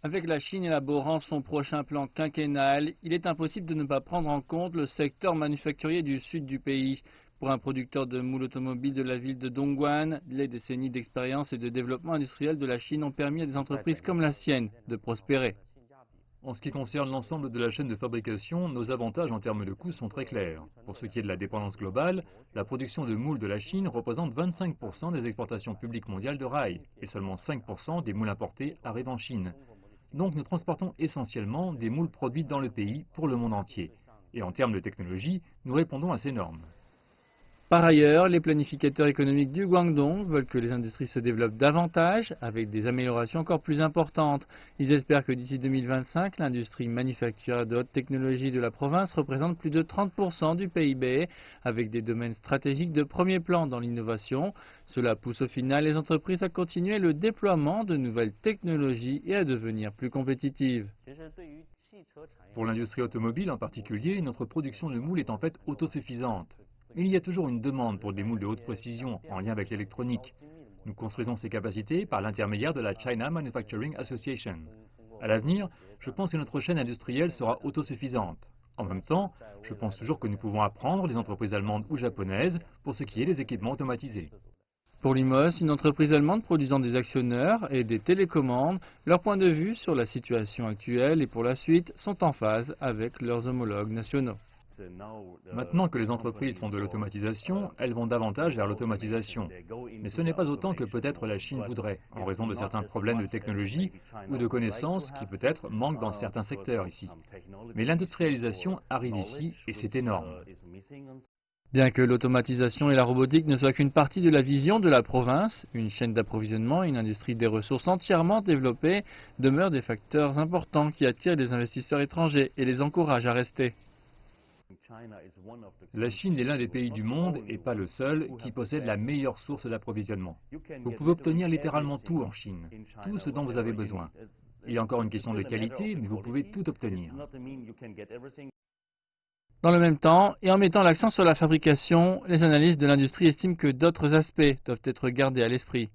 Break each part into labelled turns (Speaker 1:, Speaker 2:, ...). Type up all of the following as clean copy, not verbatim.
Speaker 1: Avec la Chine élaborant son prochain plan quinquennal, il est impossible de ne pas prendre en compte le secteur manufacturier du sud du pays. Pour un producteur de moules automobiles de la ville de Dongguan, les décennies d'expérience et de développement industriel de la Chine ont permis à des entreprises comme la sienne de prospérer.
Speaker 2: En ce qui concerne l'ensemble de la chaîne de fabrication, nos avantages en termes de coûts sont très clairs. Pour ce qui est de la dépendance globale, la production de moules de la Chine représente 25% des exportations publiques mondiales de rails et seulement 5% des moules importés arrivent en Chine. Donc nous transportons essentiellement des moules produits dans le pays pour le monde entier. Et en termes de technologie, nous répondons à ces normes.
Speaker 1: Par ailleurs, les planificateurs économiques du Guangdong veulent que les industries se développent davantage, avec des améliorations encore plus importantes. Ils espèrent que d'ici 2025, l'industrie manufacturière de haute technologie de la province représente plus de 30% du PIB, avec des domaines stratégiques de premier plan dans l'innovation. Cela pousse au final les entreprises à continuer le déploiement de nouvelles technologies et à devenir plus compétitives.
Speaker 2: Pour l'industrie automobile en particulier, notre production de moules est en fait autosuffisante. Mais il y a toujours une demande pour des moules de haute précision en lien avec l'électronique. Nous construisons ces capacités par l'intermédiaire de la China Manufacturing Association. À l'avenir, je pense que notre chaîne industrielle sera autosuffisante. En même temps, je pense toujours que nous pouvons apprendre des entreprises allemandes ou japonaises pour ce qui est des équipements automatisés.
Speaker 1: Pour Limos, une entreprise allemande produisant des actionneurs et des télécommandes, leurs points de vue sur la situation actuelle et pour la suite sont en phase avec leurs homologues nationaux.
Speaker 2: Maintenant que les entreprises font de l'automatisation, elles vont davantage vers l'automatisation. Mais ce n'est pas autant que peut-être la Chine voudrait, en raison de certains problèmes de technologie ou de connaissances qui peut-être manquent dans certains secteurs ici. Mais l'industrialisation arrive ici et c'est énorme.
Speaker 1: Bien que l'automatisation et la robotique ne soient qu'une partie de la vision de la province, une chaîne d'approvisionnement et une industrie des ressources entièrement développées demeurent des facteurs importants qui attirent les investisseurs étrangers et les encouragent à rester.
Speaker 2: La Chine est l'un des pays du monde, et pas le seul, qui possède la meilleure source d'approvisionnement. Vous pouvez obtenir littéralement tout en Chine, tout ce dont vous avez besoin. Il y a encore une question de qualité, mais vous pouvez tout obtenir.
Speaker 1: Dans le même temps, et en mettant l'accent sur la fabrication, les analystes de l'industrie estiment que d'autres aspects doivent être gardés à l'esprit.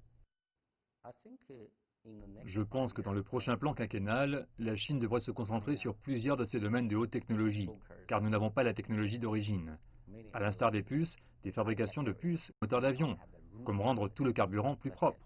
Speaker 2: Je pense que dans le prochain plan quinquennal, la Chine devrait se concentrer sur plusieurs de ces domaines de haute technologie, car nous n'avons pas la technologie d'origine. À l'instar des puces, des fabrications de puces, moteurs d'avion, comme rendre tout le carburant plus propre.